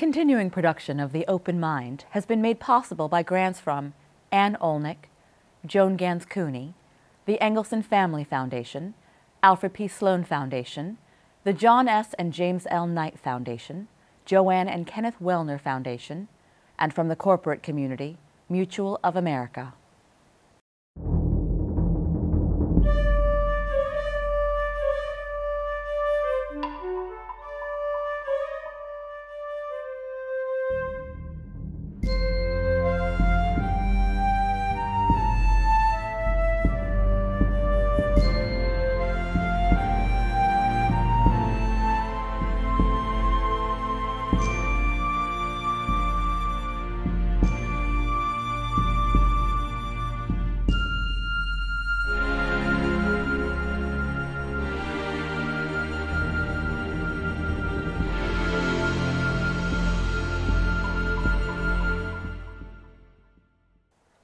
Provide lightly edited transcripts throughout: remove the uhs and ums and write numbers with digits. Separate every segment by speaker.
Speaker 1: continuing production of The Open Mind has been made possible by grants from Ann Olnick, Joan Gans Cooney, the Engelson Family Foundation, Alfred P. Sloan Foundation, the John S. and James L. Knight Foundation, Joanne and Kenneth Wellner Foundation, and from the corporate community, Mutual of America.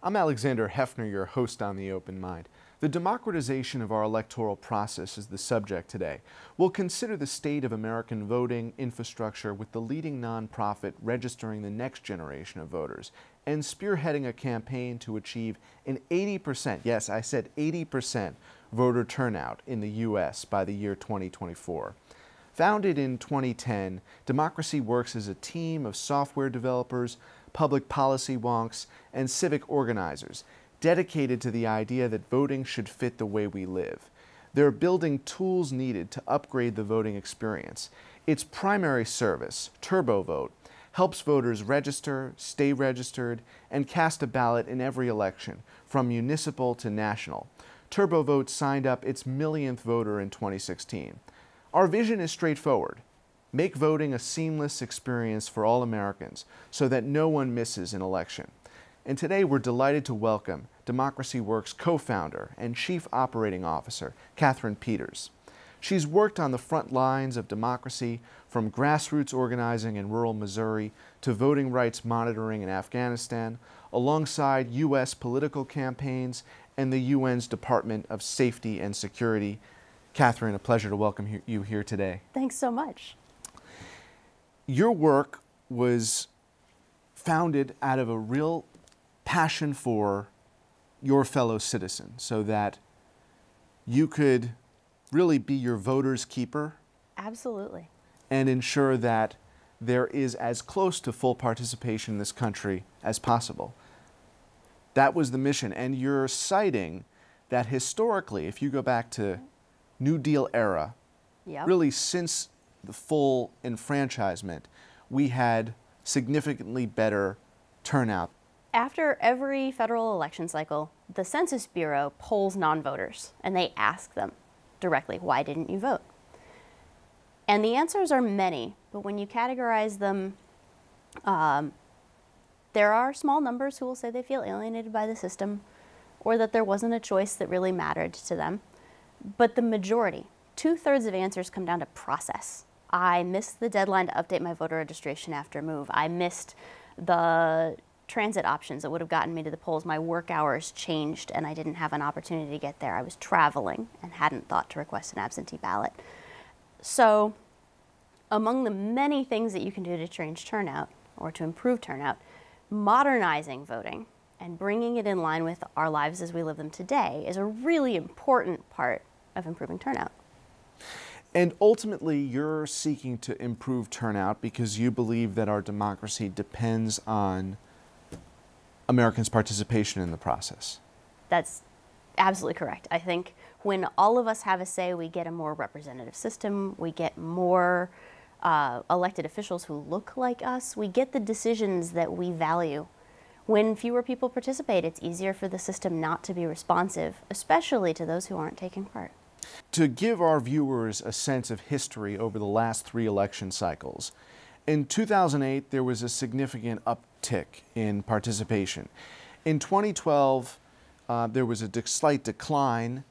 Speaker 2: I'm Alexander Heffner, your host on The Open Mind. The democratization of our electoral process is the subject today. We'll consider the state of American voting infrastructure with the leading nonprofit registering the next generation of voters and spearheading a campaign to achieve an 80%, yes, I said 80% voter turnout in the U.S. by the year 2024. Founded in 2010, Democracy Works is a team of software developers, public policy wonks, and civic organizers dedicated to the idea that voting should fit the way we live. They're building tools needed to upgrade the voting experience. Its primary service, TurboVote, helps voters register, stay registered, and cast a ballot in every election, from municipal to national. TurboVote signed up its millionth voter in 2016. Our vision is straightforward. Make voting a seamless experience for all Americans so that no one misses an election. And today we're delighted to welcome Democracy Works co-founder and Chief Operating Officer, Kathryn Peters. She's worked on the front lines of democracy, from grassroots organizing in rural Missouri to voting rights monitoring in Afghanistan, alongside U.S. political campaigns and the UN's Department of Safety and Security. Kathryn, a pleasure to welcome you here today.
Speaker 3: Thanks so much.
Speaker 2: Your work was founded out of a real passion for your fellow citizens so that you could really be your voter's keeper.
Speaker 3: Absolutely.
Speaker 2: And ensure that there is as close to full participation in this country as possible. That was the mission. And you're citing that historically, if you go back to New Deal era, really since the full enfranchisement, we had significantly better turnout.
Speaker 3: After every federal election cycle, the Census Bureau polls non-voters, and they ask them directly, why didn't you vote? And the answers are many, but when you categorize them, there are small numbers who will say they feel alienated by the system, or that there wasn't a choice that really mattered to them. But the majority, 2/3 of answers, come down to process. I missed the deadline to update my voter registration after move. I missed the transit options that would have gotten me to the polls. My work hours changed and I didn't have an opportunity to get there. I was traveling and hadn't thought to request an absentee ballot. So among the many things that you can do to change turnout or to improve turnout, modernizing voting and bringing it in line with our lives as we live them today is a really important part of improving turnout.
Speaker 2: And ultimately, you're seeking to improve turnout because you believe that our democracy depends on Americans' participation in the process.
Speaker 3: That's absolutely correct. I think when all of us have a say, we get a more representative system, we get more elected officials who look like us, we get the decisions that we value. When fewer people participate, it's easier for the system not to be responsive, especially to those who aren't taking part.
Speaker 2: To give our viewers a sense of history over the last 3 election cycles, in 2008 there was a significant uptick in participation. In 2012 there was a slight decline.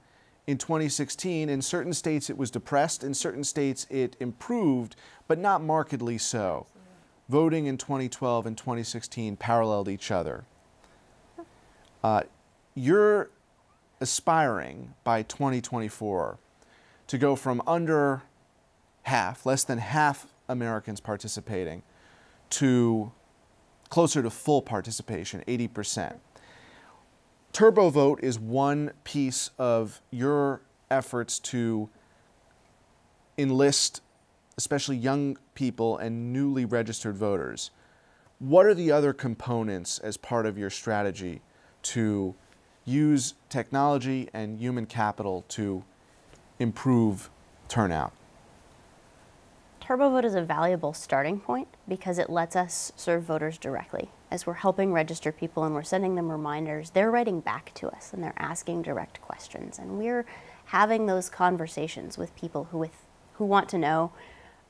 Speaker 2: In 2016, in certain states it was depressed, in certain states it improved, but not markedly so. Voting in 2012 and 2016 paralleled each other. You're aspiring by 2024 to go from under half, less than half Americans participating, to closer to full participation, 80%. Turbo Vote is one piece of your efforts to enlist especially young people and newly registered voters. What are the other components as part of your strategy to use technology and human capital to improve turnout?
Speaker 3: Turbo Vote is a valuable starting point because it lets us serve voters directly. As we're helping register people and we're sending them reminders, they're writing back to us and they're asking direct questions. And we're having those conversations with people who want to know,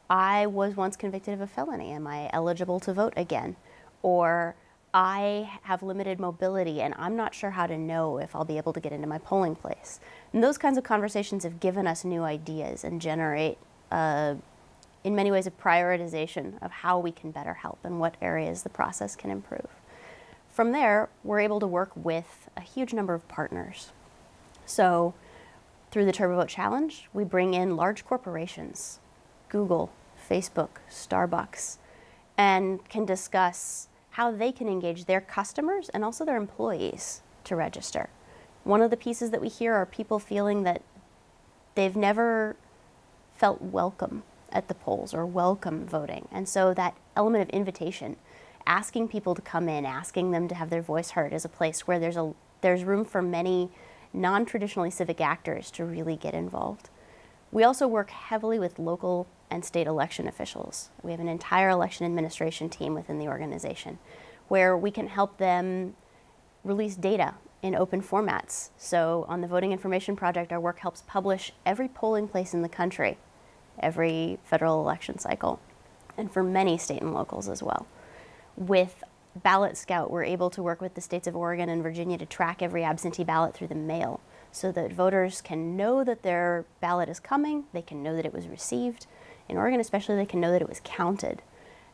Speaker 3: I was once convicted of a felony. Am I eligible to vote again? Or I have limited mobility and I'm not sure how to know if I'll be able to get into my polling place. And those kinds of conversations have given us new ideas and generate, in many ways, a prioritization of how we can better help and what areas the process can improve. From there, we're able to work with a huge number of partners. So through the Turbo Vote Challenge, we bring in large corporations, Google, Facebook, Starbucks, and can discuss how they can engage their customers and also their employees to register. One of the pieces that we hear are people feeling that they've never felt welcome at the polls or welcome voting. And so that element of invitation, asking people to come in, asking them to have their voice heard, is a place where there's room for many non-traditionally civic actors to really get involved. We also work heavily with local and state election officials. We have an entire election administration team within the organization where we can help them release data in open formats. So on the Voting Information Project, our work helps publish every polling place in the country, every federal election cycle, and for many state and locals as well. With Ballot Scout, we're able to work with the states of Oregon and Virginia to track every absentee ballot through the mail so that voters can know that their ballot is coming, they can know that it was received. In Oregon especially, they can know that it was counted.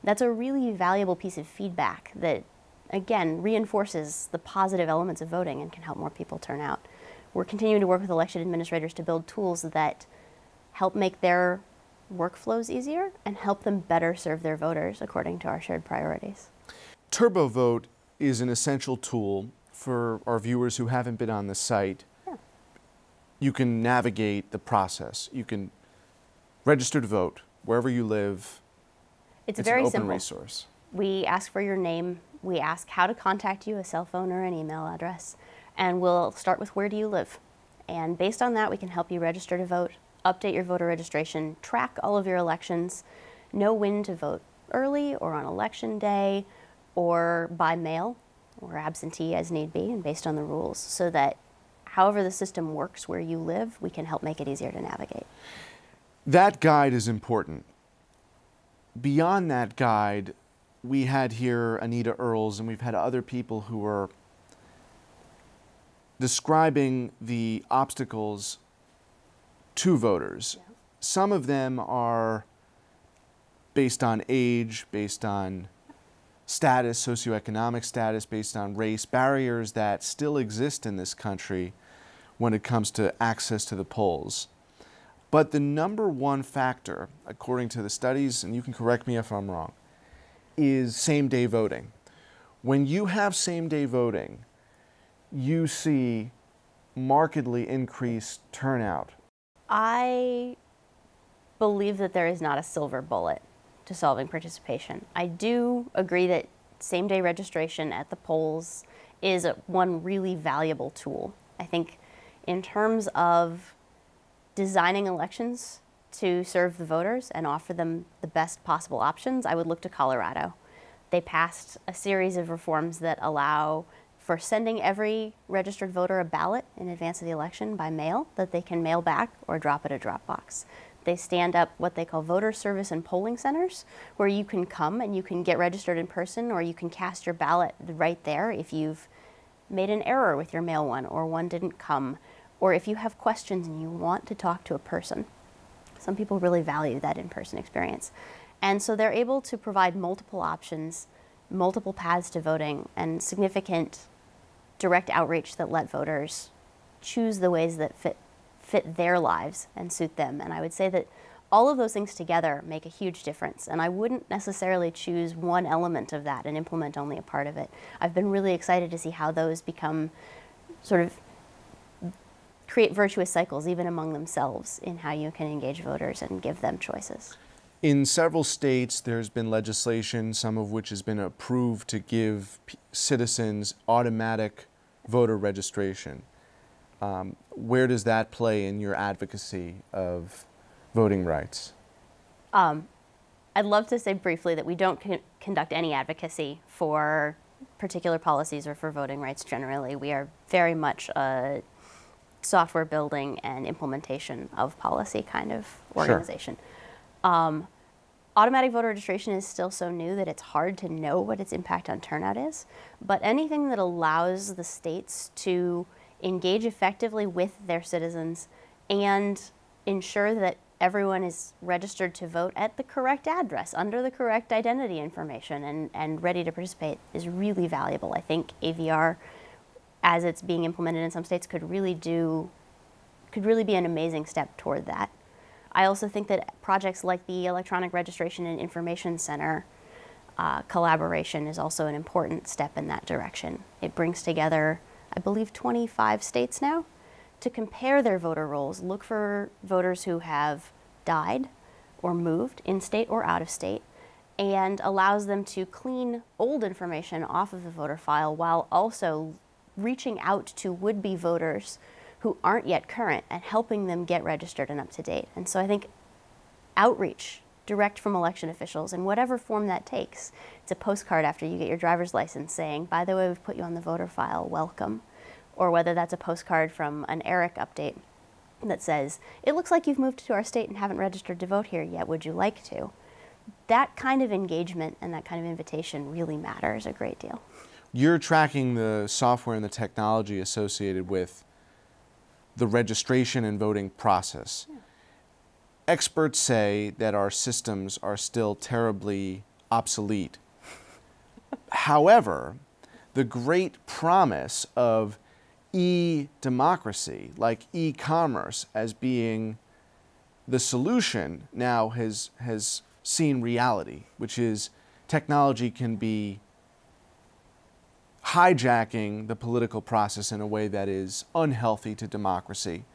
Speaker 3: That's a really valuable piece of feedback that, again, reinforces the positive elements of voting and can help more people turn out. We're continuing to work with election administrators to build tools that help make their workflows easier and help them better serve their voters according to our shared priorities.
Speaker 2: Turbo Vote is an essential tool for our viewers who haven't been on the site.
Speaker 3: Yeah.
Speaker 2: You can navigate the process. You can register to vote wherever you live.
Speaker 3: It's very
Speaker 2: an open
Speaker 3: simple.
Speaker 2: resource.
Speaker 3: We ask for your name, we ask how to contact you, a cell phone or an email address, and we'll start with where do you live. And based on that, we can help you register to vote, update your voter registration, track all of your elections, know when to vote early or on election day or by mail or absentee as need be and based on the rules, so that however the system works where you live, we can help make it easier to navigate.
Speaker 2: That guide is important. Beyond that guide, we had here Anita Earls, and we've had other people who are describing the obstacles to voters.
Speaker 3: Yeah.
Speaker 2: Some of them are based on age, based on status, socioeconomic status, based on race, barriers that still exist in this country when it comes to access to the polls. But the number one factor, according to the studies, and you can correct me if I'm wrong, is same-day voting. When you have same-day voting, you see markedly increased turnout.
Speaker 3: I believe that there is not a silver bullet to solving participation. I do agree that same-day registration at the polls is one really valuable tool. I think in terms of designing elections to serve the voters and offer them the best possible options, I would look to Colorado. They passed a series of reforms that allow for sending every registered voter a ballot in advance of the election by mail that they can mail back or drop at a drop box. They stand up what they call voter service and polling centers, where you can come and you can get registered in person, or you can cast your ballot right there if you've made an error with your mail one or one didn't come, or if you have questions and you want to talk to a person. Some people really value that in-person experience. And so they're able to provide multiple options, multiple paths to voting, and significant direct outreach that let voters choose the ways that fit their lives and suit them. And I would say that all of those things together make a huge difference, and I wouldn't necessarily choose one element of that and implement only a part of it. I've been really excited to see how those become sort of create virtuous cycles even among themselves in how you can engage voters and give them choices.
Speaker 2: In several states, there's been legislation, some of which has been approved to give citizens automatic voter registration. Where does that play in your advocacy of voting rights?
Speaker 3: I'd love to say briefly that we don't conduct any advocacy for particular policies or for voting rights generally. We are very much a software building and implementation of policy kind of organization. Sure. Automatic voter registration is still so new that it's hard to know what its impact on turnout is, but anything that allows the states to engage effectively with their citizens and ensure that everyone is registered to vote at the correct address, under the correct identity information, and ready to participate is really valuable. I think AVR, as it's being implemented in some states, could really be an amazing step toward that. I also think that projects like the Electronic Registration and Information Center collaboration is also an important step in that direction. It brings together, I believe, 25 states now to compare their voter rolls, look for voters who have died or moved in state or out of state, and allows them to clean old information off of the voter file while also reaching out to would-be voters who aren't yet current and helping them get registered and up to date. And so I think outreach direct from election officials in whatever form that takes. It's a postcard after you get your driver's license saying, by the way, we've put you on the voter file, welcome. Or whether that's a postcard from an ERIC update that says, it looks like you've moved to our state and haven't registered to vote here yet, would you like to? That kind of engagement and that kind of invitation really matters a great deal.
Speaker 2: You're tracking the software and the technology associated with the registration and voting process. Yeah. Experts say that our systems are still terribly obsolete. However, the great promise of e-democracy, like e-commerce as being the solution, now has seen reality, which is technology can be hijacking the political process in a way that is unhealthy to democracy.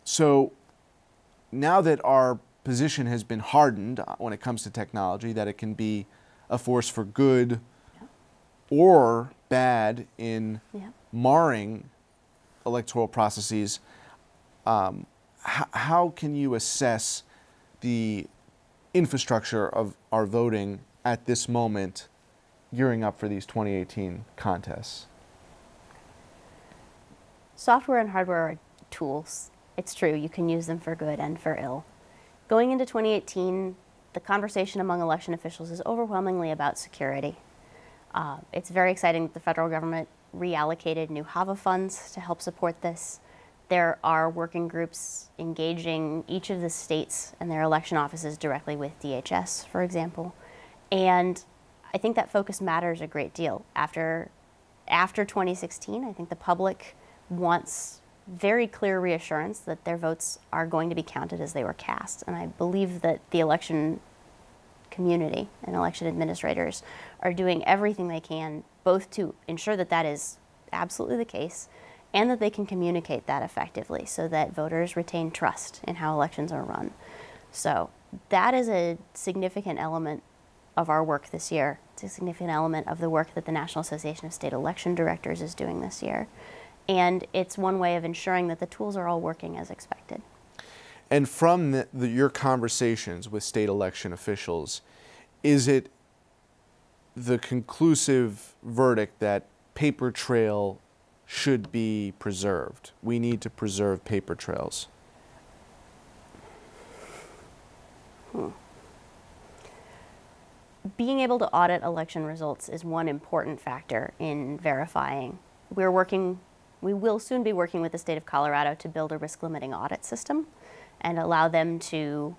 Speaker 2: So now that our position has been hardened when it comes to technology, that it can be a force for good or bad in marring electoral processes, how can you assess the infrastructure of our voting at this moment gearing up for these 2018 contests?
Speaker 3: Software and hardware are tools. It's true, you can use them for good and for ill. Going into 2018, the conversation among election officials is overwhelmingly about security. It's very exciting that the federal government reallocated new HAVA funds to help support this. There are working groups engaging each of the states and their election offices directly with DHS, for example. And I think that focus matters a great deal. After 2016, I think the public wants very clear reassurance that their votes are going to be counted as they were cast. And I believe that the election community and election administrators are doing everything they can both to ensure that that is absolutely the case and that they can communicate that effectively so that voters retain trust in how elections are run. So that is a significant element of our work this year. It's a significant element of the work that the National Association of State Election Directors is doing this year. And it's one way of ensuring that the tools are all working as expected.
Speaker 2: And from your conversations with state election officials, is it the conclusive verdict that paper trail should be preserved? We need to preserve paper trails.
Speaker 3: Being able to audit election results is one important factor in verifying. We will soon be working with the state of Colorado to build a risk-limiting audit system and allow them to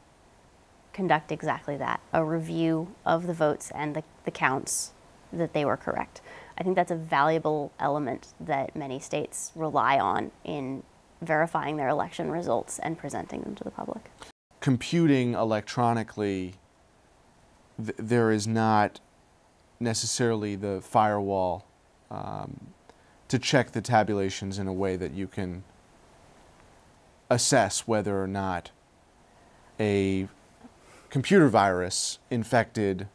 Speaker 3: conduct exactly that, a review of the votes and the counts that they were correct. I think that's a valuable element that many states rely on in verifying their election results and presenting them to the public.
Speaker 2: Computing electronically, there is not necessarily the firewall to check the tabulations in a way that you can assess whether or not a computer virus infected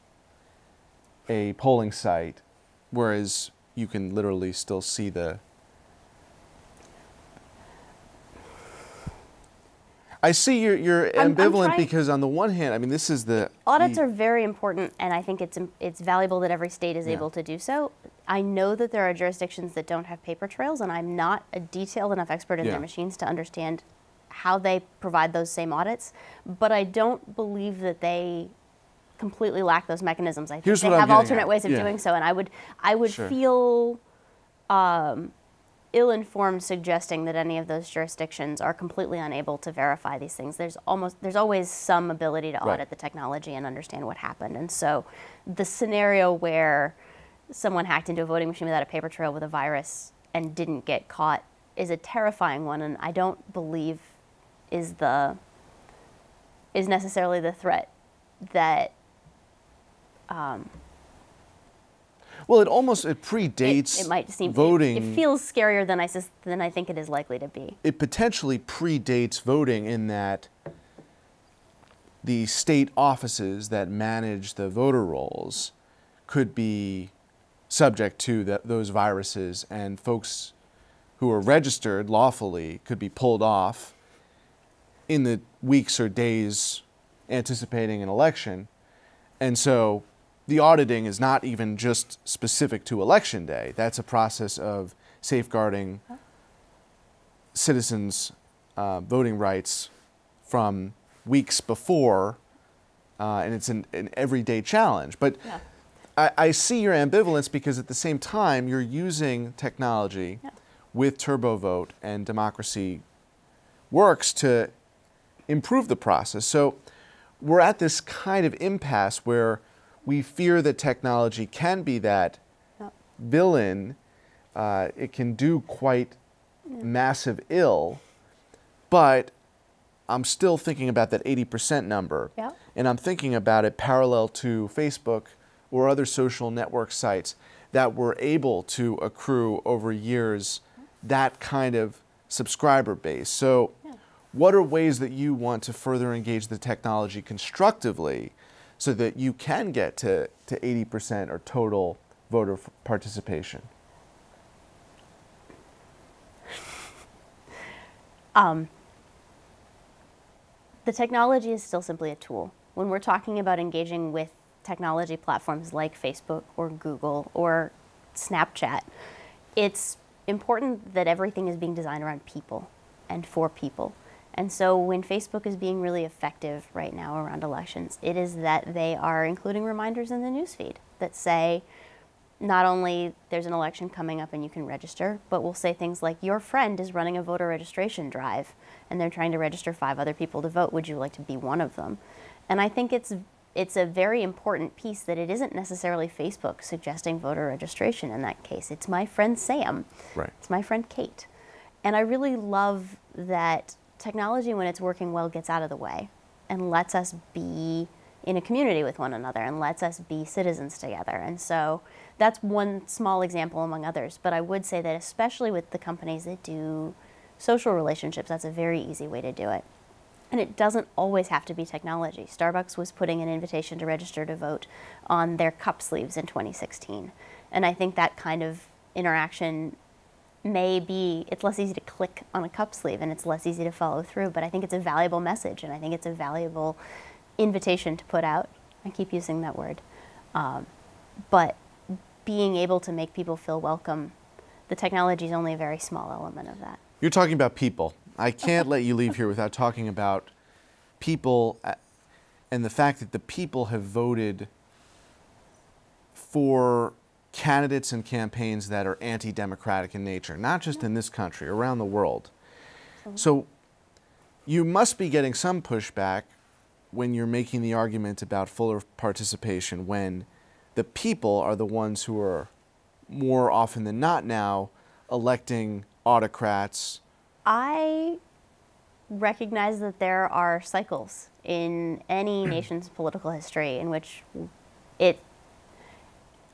Speaker 2: a polling site, whereas you can literally still see the... I see you're ambivalent because on the one hand, I mean, this is the...
Speaker 3: Audits are very important, and I think it's valuable that every state is able to do so. I know that there are jurisdictions that don't have paper trails, and I'm not a detailed enough expert in their machines to understand how they provide those same audits, but I don't believe that they completely lack those mechanisms. I think they have alternate ways of doing so, and I would feel ill-informed suggesting that any of those jurisdictions are completely unable to verify these things. There's always some ability to audit the technology and understand what happened, and so the scenario where someone hacked into a voting machine without a paper trail with a virus and didn't get caught is a terrifying one, and I don't believe is necessarily the threat that
Speaker 2: well, it predates
Speaker 3: it might seem
Speaker 2: voting.
Speaker 3: It feels scarier than I think it is likely to be.
Speaker 2: It potentially predates voting in that the state offices that manage the voter rolls could be subject to those viruses, and folks who are registered lawfully could be pulled off in the weeks or days anticipating an election. And so the auditing is not even just specific to Election Day. That's a process of safeguarding citizens' voting rights from weeks before, and it's an everyday challenge. But I see your ambivalence because at the same time, you're using technology with TurboVote and Democracy Works to improve the process. So we're at this kind of impasse where we fear that technology can be that villain. It can do quite massive ill, but I'm still thinking about that 80% number. And I'm thinking about it parallel to Facebook or other social network sites that were able to accrue over years that kind of subscriber base. So what are ways that you want to further engage the technology constructively so that you can get to 80% or total voter participation?
Speaker 3: The technology is still simply a tool. When we're talking about engaging with technology platforms like Facebook or Google or Snapchat, it's important that everything is being designed around people and for people. And so when Facebook is being really effective right now around elections, it is that they are including reminders in the newsfeed that say, not only there's an election coming up and you can register, but we'll say things like, your friend is running a voter registration drive and they're trying to register 5 other people to vote. Would you like to be one of them? And I think it's a very important piece that it isn't necessarily Facebook suggesting voter registration in that case. It's my friend Sam. It's my friend Kate. And I really love that technology, when it's working well, gets out of the way and lets us be in a community with one another and lets us be citizens together. And so that's one small example among others. But I would say that especially with the companies that do social relationships, that's a very easy way to do it. And it doesn't always have to be technology. Starbucks was putting an invitation to register to vote on their cup sleeves in 2016. And I think that kind of interaction it's less easy to click on a cup sleeve and it's less easy to follow through, but I think it's a valuable message and I think it's a valuable invitation to put out. I keep using that word. But being able to make people feel welcome, the technology is only a very small element of that.
Speaker 2: You're talking about people. I can't let you leave here without talking about people and the fact that the people have voted for candidates and campaigns that are anti-democratic in nature, not just in this country, around the world. So you must be getting some pushback when you're making the argument about fuller participation, when the people are the ones who are more often than not now electing autocrats
Speaker 3: I recognize that there are cycles in any nation's political history in which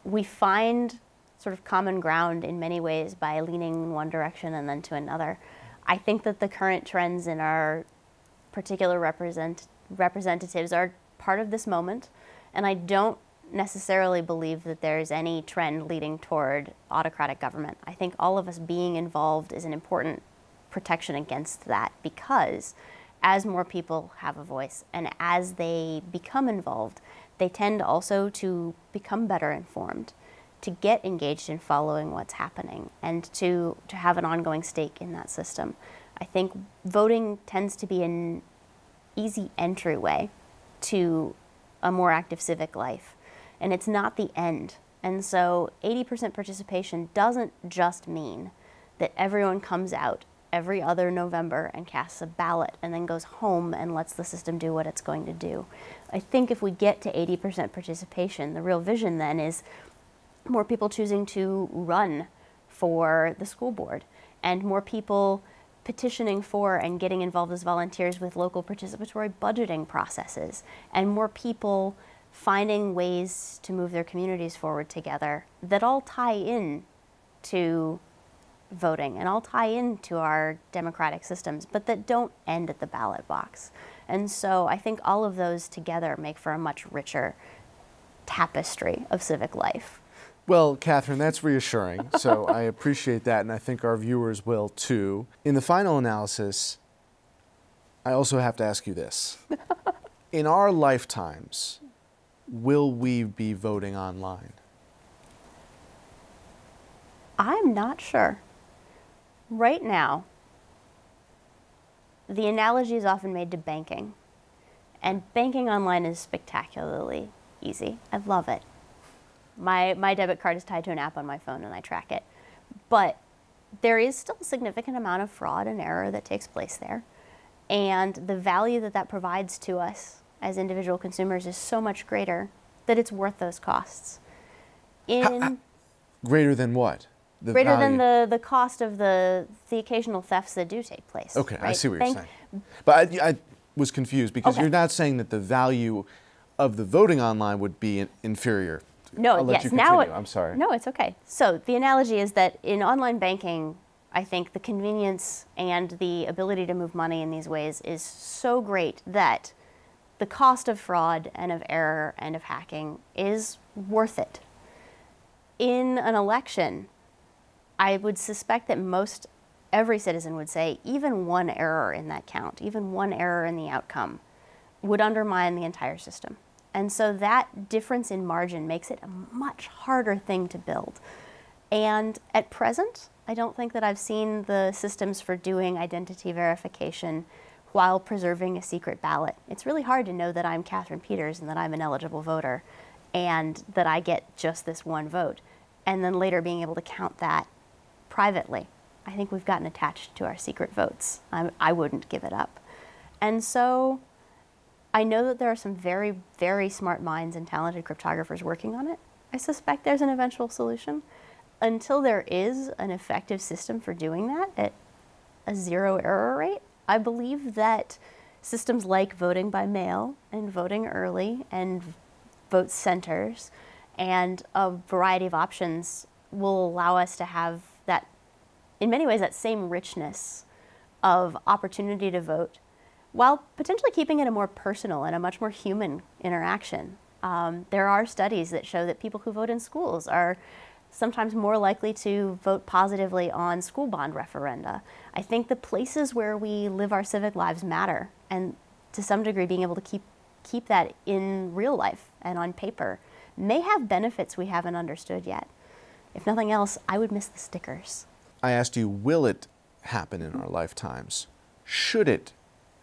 Speaker 3: we find sort of common ground in many ways by leaning in one direction and then to another. I think that the current trends in our particular representatives are part of this moment, and I don't necessarily believe that there's any trend leading toward autocratic government. I think all of us being involved is an important protection against that, because as more people have a voice and as they become involved, they tend also to become better informed, to get engaged in following what's happening, and to have an ongoing stake in that system. I think voting tends to be an easy entryway to a more active civic life, and it's not the end. And so 80% participation doesn't just mean that everyone comes out every other November and casts a ballot and then goes home and lets the system do what it's going to do. I think if we get to 80% participation, the real vision then is more people choosing to run for the school board, and more people petitioning for and getting involved as volunteers with local participatory budgeting processes, and more people finding ways to move their communities forward together that all tie in to voting and all tie into our democratic systems, but that don't end at the ballot box. And so I think all of those together make for a much richer tapestry of civic life.
Speaker 2: Well, Kathryn, that's reassuring, so I appreciate that, and I think our viewers will too. In the final analysis, I also have to ask you this. In our lifetimes, will we be voting online?
Speaker 3: I'm not sure. Right now, the analogy is often made to banking, and banking online is spectacularly easy. I love it. My debit card is tied to an app on my phone and I track it. But there is still a significant amount of fraud and error that takes place there. And the value that that provides to us as individual consumers is so much greater that it's worth those costs.
Speaker 2: Greater than what?
Speaker 3: Greater than the cost of the occasional thefts that do take place.
Speaker 2: Okay,
Speaker 3: right?
Speaker 2: I see what you're saying. But I was confused because you're not saying that the value of the voting online would be inferior.
Speaker 3: No,
Speaker 2: I'll let you
Speaker 3: now
Speaker 2: continue. I'm sorry.
Speaker 3: No, it's okay. So the analogy is that in online banking, I think the convenience and the ability to move money in these ways is so great that the cost of fraud and of error and of hacking is worth it. In an election, I would suspect that every citizen would say even one error in that count, even one error in the outcome, would undermine the entire system. And so that difference in margin makes it a much harder thing to build. And at present, I don't think that I've seen the systems for doing identity verification while preserving a secret ballot. It's really hard to know that I'm Kathryn Peters and that I'm an eligible voter and that I get just this one vote, and then later being able to count that privately. I think we've gotten attached to our secret votes. I wouldn't give it up. And so I know that there are some very, very smart minds and talented cryptographers working on it. I suspect there's an eventual solution. Until there is an effective system for doing that at a zero error rate, I believe that systems like voting by mail and voting early and vote centers and a variety of options will allow us to have that, in many ways, that same richness of opportunity to vote, while potentially keeping it a more personal and a much more human interaction. There are studies that show that people who vote in schools are sometimes more likely to vote positively on school bond referenda. I think the places where we live our civic lives matter, and to some degree being able to keep that in real life and on paper may have benefits we haven't understood yet. If nothing else, I would miss the stickers.
Speaker 2: I asked you, will it happen in our lifetimes? Should it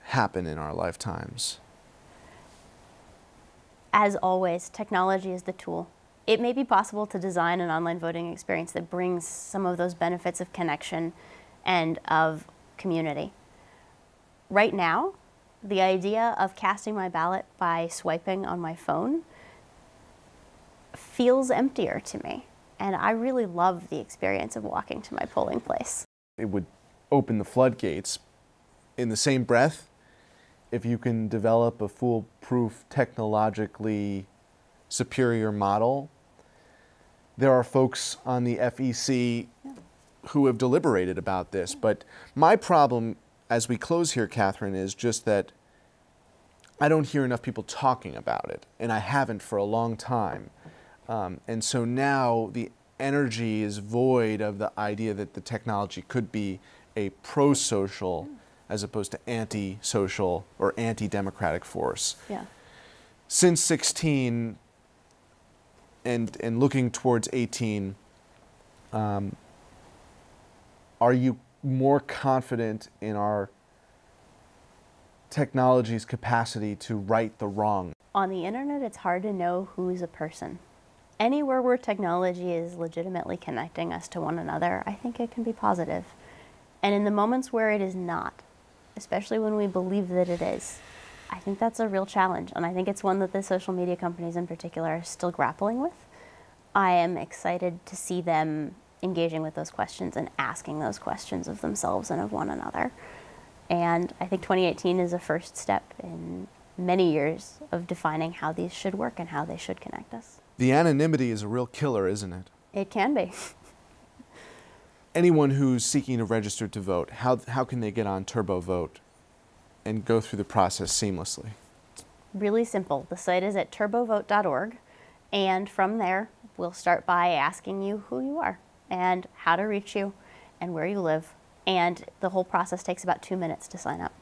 Speaker 2: happen in our lifetimes?
Speaker 3: As always, technology is the tool. It may be possible to design an online voting experience that brings some of those benefits of connection and of community. Right now, the idea of casting my ballot by swiping on my phone feels emptier to me. And I really love the experience of walking to my polling place.
Speaker 2: It would open the floodgates. In the same breath, if you can develop a foolproof, technologically superior model, there are folks on the FEC who have deliberated about this. But my problem, as we close here, Kathryn, is just that I don't hear enough people talking about it, and I haven't for a long time. And so now the energy is void of the idea that the technology could be a pro-social as opposed to anti-social or anti-democratic force.
Speaker 3: Yeah.
Speaker 2: Since 16 and looking towards 18, are you more confident in our technology's capacity to right the wrong?
Speaker 3: On the internet, it's hard to know who's a person. Anywhere where technology is legitimately connecting us to one another, I think it can be positive. And in the moments where it is not, especially when we believe that it is, I think that's a real challenge. And I think it's one that the social media companies in particular are still grappling with. I am excited to see them engaging with those questions and asking those questions of themselves and of one another. And I think 2018 is a first step in many years of defining how these should work and how they should connect us.
Speaker 2: The anonymity is a real killer, isn't it?
Speaker 3: It can be.
Speaker 2: Anyone who's seeking to register to vote, how can they get on Turbo Vote and go through the process seamlessly?
Speaker 3: Really simple. The site is at turbovote.org, and from there, we'll start by asking you who you are and how to reach you and where you live. And the whole process takes about 2 minutes to sign up.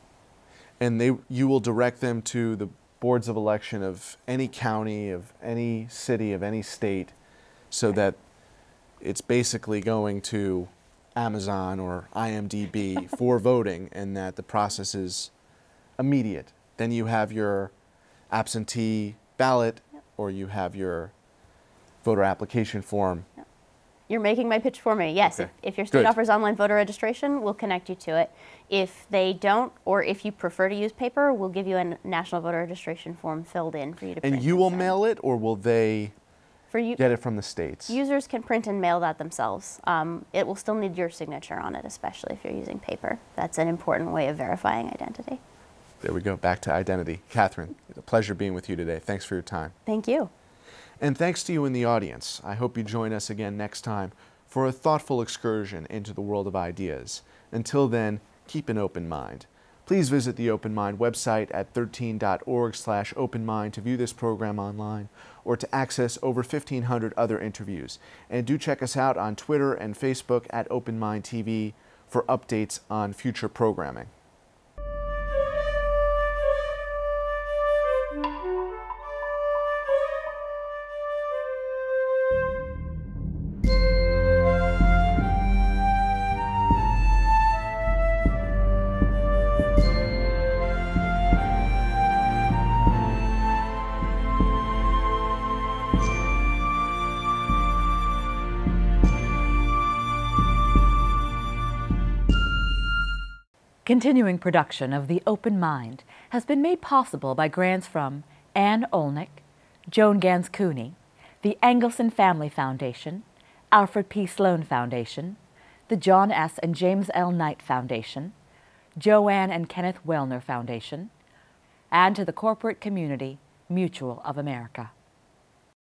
Speaker 2: And you will direct them to the boards of election of any county, of any city, of any state, so that it's basically going to Amazon or IMDb for voting, and that the process is immediate. Then you have your absentee ballot, or you have your voter application form.
Speaker 3: You're making my pitch for me. Yes,
Speaker 2: Okay.
Speaker 3: if your state
Speaker 2: Good.
Speaker 3: offers online voter registration, we'll connect you to it. If they don't, or if you prefer to use paper, we'll give you a national voter registration form filled in for you to print.
Speaker 2: And you will
Speaker 3: sign.
Speaker 2: mail it, or will they
Speaker 3: For you,
Speaker 2: get it from the states?
Speaker 3: users can print and mail that themselves. It will still need your signature on it, especially if you're using paper. That's an important way of verifying identity.
Speaker 2: There we go, back to identity. Kathryn, it's a pleasure being with you today. Thanks for your time.
Speaker 3: Thank you.
Speaker 2: And thanks to you in the audience. I hope you join us again next time for a thoughtful excursion into the world of ideas. Until then, keep an open mind. Please visit the Open Mind website at 13.org/openmind to view this program online or to access over 1,500 other interviews. And do check us out on Twitter and Facebook at Open Mind TV for updates on future programming.
Speaker 1: Continuing production of The Open Mind has been made possible by grants from Ann Olnick, Joan Gans Cooney, the Engelson Family Foundation, Alfred P. Sloan Foundation, the John S. and James L. Knight Foundation, Joanne and Kenneth Wellner Foundation, and to the corporate community Mutual of America.